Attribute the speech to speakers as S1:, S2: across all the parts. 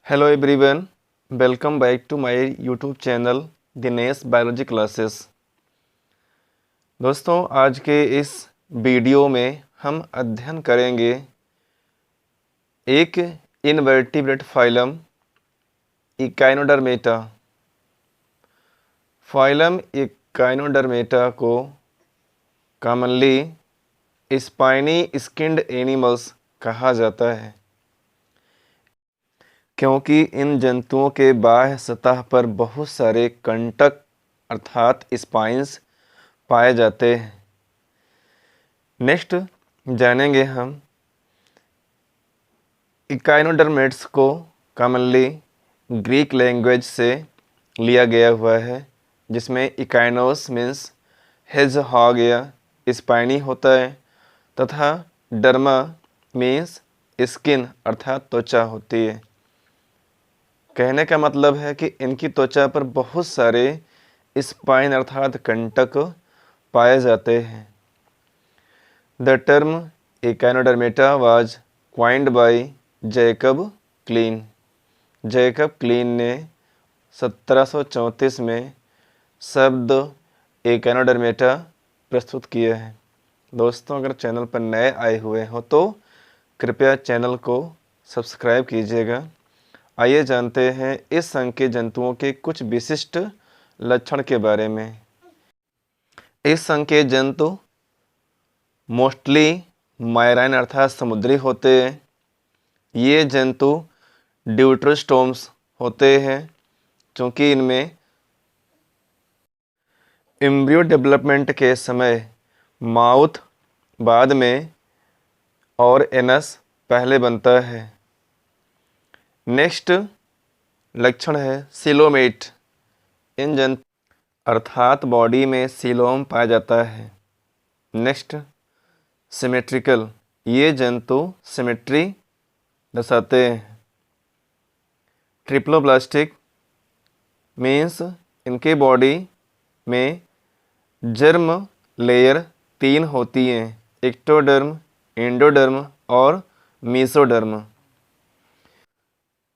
S1: Hello everyone, welcome back to my YouTube channel Dinesh biology classes. दोस्तों, आज के इस वीडियो में हम अध्ययन करेंगे एक invertebrate phylum Echinodermata. Phylum Echinodermata को कॉमनली स्पाइनी स्किन्ड एनिमल्स कहा जाता है, क्योंकि इन जंतुओं के बाह्य सतह पर बहुत सारे कंटक अर्थात स्पाइंस पाए जाते हैं। नेक्स्ट जानेंगे हम इकाइनोडर्मेट्स को कॉमनली ग्रीक लैंग्वेज से लिया गया हुआ है, जिसमें इकाइनोस मीन्स हेजहॉग या स्पाइनी होता है तथा डर्मा मीन्स स्किन अर्थात त्वचा होती है। कहने का मतलब है कि इनकी त्वचा पर बहुत सारे स्पाइन अर्थात कंटक पाए जाते हैं। The term echinodermata was coined by Jacob Klein. Jacob Klein ने 1734 में शब्द इकाइनोडर्मेटा प्रस्तुत किया है। दोस्तों, अगर चैनल पर नए आए हुए हो तो कृपया चैनल को सब्सक्राइब कीजिएगा। आइए जानते हैं इस संघ के जंतुओं के कुछ विशिष्ट लक्षण के बारे में। इस संघ के जंतु मोस्टली मैराइन अर्थात समुद्री होते हैं। ये जंतु ड्यूटरोस्टोम्स होते हैं, क्योंकि इनमें एम्ब्रियो डेवलपमेंट के समय माउथ बाद में और एनस पहले बनता है। नेक्स्ट लक्षण है सिलोमेट। इन जंतु अर्थात बॉडी में सिलोम पाया जाता है। Next symmetrical. ये जंतु सिमेट्री दर्शाते हैं। ट्रिप्लोब्लास्टिक मीन्स इनके बॉडी में जर्म लेयर 3 होती हैं, एक्टोडर्म, एंडोडर्म और मीसोडर्म।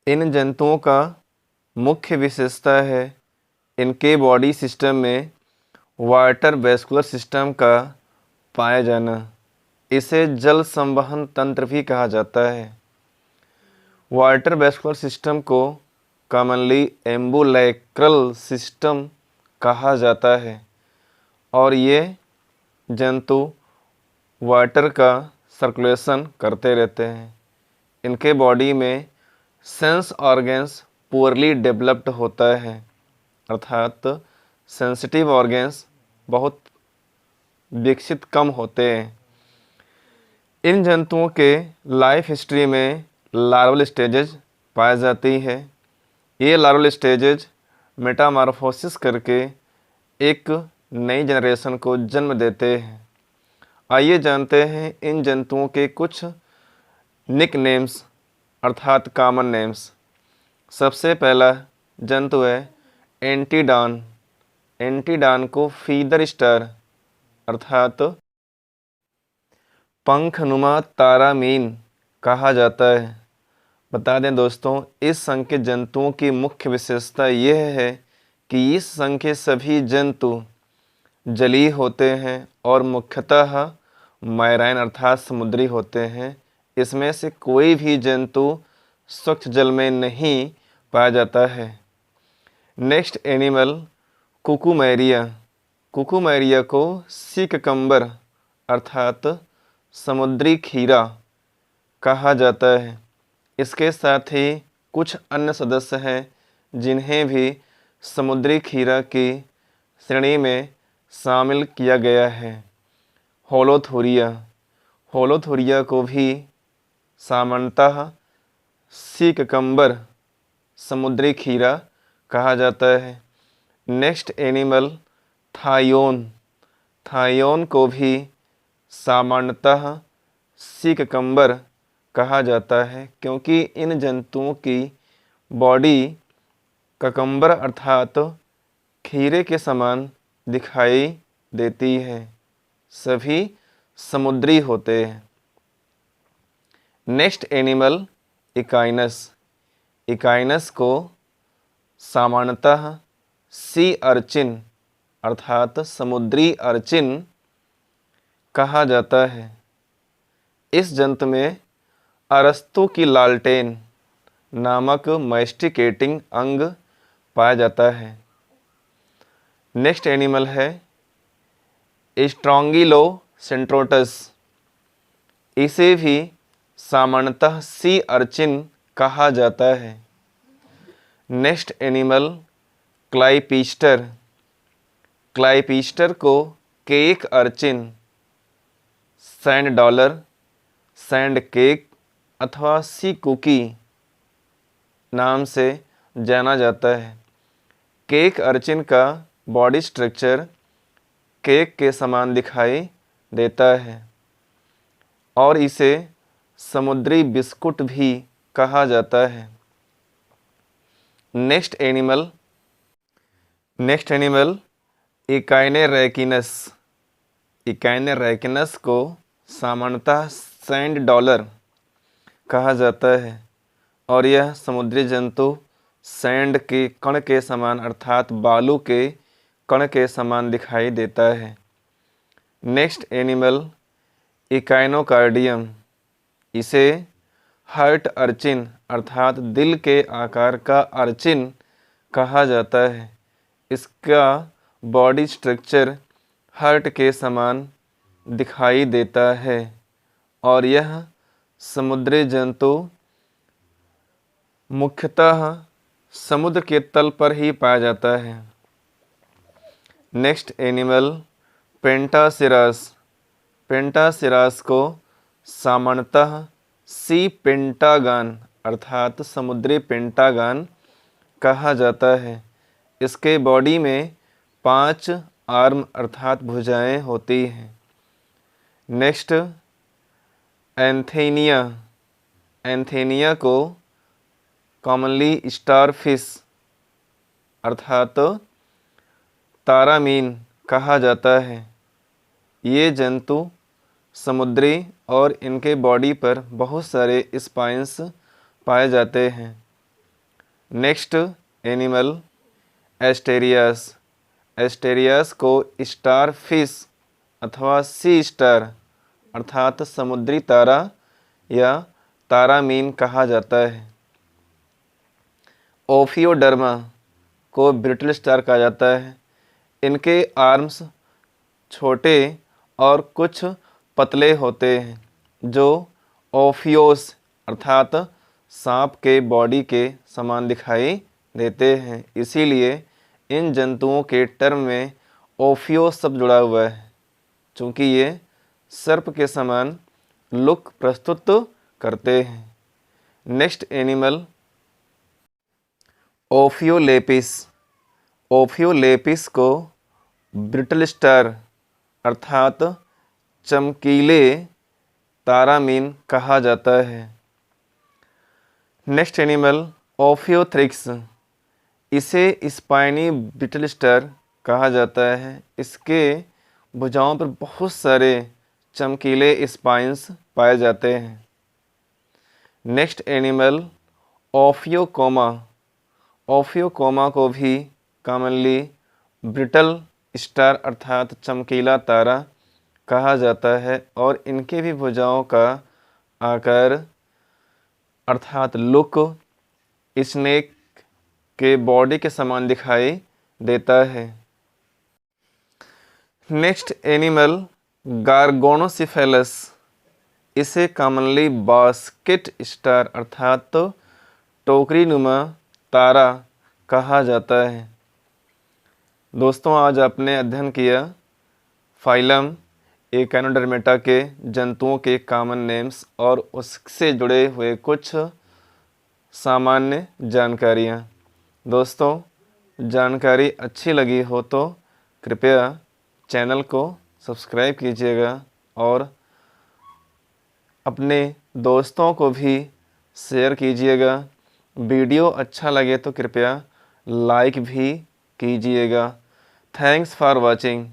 S1: इन जंतुओं का मुख्य विशेषता है इनके बॉडी सिस्टम में वाटर वैस्कुलर सिस्टम का पाया जाना। इसे जल संवहन तंत्र भी कहा जाता है। वाटर वैस्कुलर सिस्टम को कॉमनली एम्बुलेक्रल सिस्टम कहा जाता है और ये जंतु वाटर का सर्कुलेशन करते रहते हैं। इनके बॉडी में सेंस ऑर्गन्स पुअरली डेवलप्ड होता है, अर्थात सेंसिटिव ऑर्गन्स बहुत विकसित कम होते हैं। इन जंतुओं के लाइफ हिस्ट्री में लार्वल स्टेजेज पाई जाती है। ये लार्वल स्टेजेज मेटामॉर्फोसिस करके एक नई जनरेशन को जन्म देते हैं। आइए जानते हैं इन जंतुओं के कुछ निक नेम्स अर्थात कॉमन नेम्स। सबसे पहला जंतु है एंटीडॉन। एंटीडॉन को फीदर स्टार अर्थात पंखनुमा तारामीन कहा जाता है। बता दें दोस्तों, इस संघ के जंतुओं की मुख्य विशेषता यह है कि इस संघ के सभी जंतु जलीय होते हैं और मुख्यतः मैराइन अर्थात समुद्री होते हैं। इसमें से कोई भी जंतु स्वच्छ जल में नहीं पाया जाता है। Next animal कुकुमैरिया। कुकुमैरिया को सी ककम्बर अर्थात समुद्री खीरा कहा जाता है। इसके साथ ही कुछ अन्य सदस्य हैं जिन्हें भी समुद्री खीरा की श्रेणी में शामिल किया गया है। होलोथुरिया। होलोथुरिया को भी सामान्यतः सी ककम्बर समुद्री खीरा कहा जाता है। Next animal थायोन। थायोन को भी सामान्यतः सी ककम्बर कहा जाता है, क्योंकि इन जंतुओं की बॉडी ककम्बर अर्थात खीरे के समान दिखाई देती है। सभी समुद्री होते हैं। Next animal echinus. इकाइनस को सामान्यतः सी अर्चिन अर्थात समुद्री अर्चिन कहा जाता है। इस जंतु में अरस्तु की लालटेन नामक मैस्टिकेटिंग अंग पाया जाता है। नेक्स्ट एनिमल है स्ट्रोंगिलोसेंट्रोटस। इसे भी सामान्यतः सी अर्चिन कहा जाता है। Next animal क्लाइपीस्टर। क्लाइपीस्टर को cake urchin, sand dollar, sand cake अथवा सी कुकी नाम से जाना जाता है। केक अर्चिन का बॉडी स्ट्रक्चर केक के समान दिखाई देता है और इसे समुद्री बिस्कुट भी कहा जाता है। Next animal इकाइनेरैकिनस। इकाइनेरैकिनस को सामान्यतः सैंड डॉलर कहा जाता है और यह समुद्री जंतु सैंड के कण के समान अर्थात बालू के कण के समान दिखाई देता है। Next animal echinocardium. इसे हार्ट अर्चिन अर्थात दिल के आकार का अर्चिन कहा जाता है। इसका बॉडी स्ट्रक्चर हार्ट के समान दिखाई देता है और यह समुद्री जंतु मुख्यतः समुद्र के तल पर ही पाया जाता है। Next animal पेंटासिरास। पेंटासिरास को सामान्यतः सी पेंटागान अर्थात समुद्री पेंटागान कहा जाता है। इसके बॉडी में 5 आर्म अर्थात भुजाएं होती हैं। नेक्स्ट एंथेनिया। एंथेनिया को कॉमनली स्टार फिश अर्थात तारामीन कहा जाता है। ये जंतु समुद्री और इनके बॉडी पर बहुत सारे स्पाइंस पाए जाते हैं। Next animal Asterias. एस्टेरियास को स्टार फिश अथवा सी स्टार अर्थात समुद्री तारा या तारामीन कहा जाता है। ओफियोडर्मा को ब्रिटल स्टार कहा जाता है। इनके आर्म्स छोटे और कुछ पतले होते हैं जो ओफियोस अर्थात सांप के बॉडी के समान दिखाई देते हैं। इसीलिए इन जंतुओं के टर्म में ओफियो शब्द जुड़ा हुआ है क्योंकि ये सर्प के समान लुक प्रस्तुत करते हैं। Next animal ओफियोलेपिस। ओफियोलेपिस को ब्रिटल स्टार अर्थात चमकीले तारामीन कहा जाता है। Next animal ophiothrix. इसे स्पाइनी ब्रिटल स्टार कहा जाता है। इसके भुजाओं पर बहुत सारे चमकीले स्पाइंस पाए जाते हैं। Next animal ओफियोकोमा। ओफियोकोमा को भी कॉमनली ब्रिटल स्टार अर्थात चमकीला तारा कहा जाता है और इनके भी भुजाओं का आकार अर्थात लुक स्नेक के बॉडी के समान दिखाई देता है। Next animal gorgonocephalus. इसे कॉमनली बास्केट स्टार अर्थात टोकरी नुमा तारा कहा जाता है। दोस्तों, आज आपने अध्ययन किया फाइलम एकाइनोडर्मेटा के जंतुओं के कॉमन नेम्स और उससे जुड़े हुए कुछ सामान्य जानकारियाँ। दोस्तों, जानकारी अच्छी लगी हो तो कृपया चैनल को सब्सक्राइब कीजिएगा और अपने दोस्तों को भी शेयर कीजिएगा। वीडियो अच्छा लगे तो कृपया लाइक भी कीजिएगा। Thanks for watching.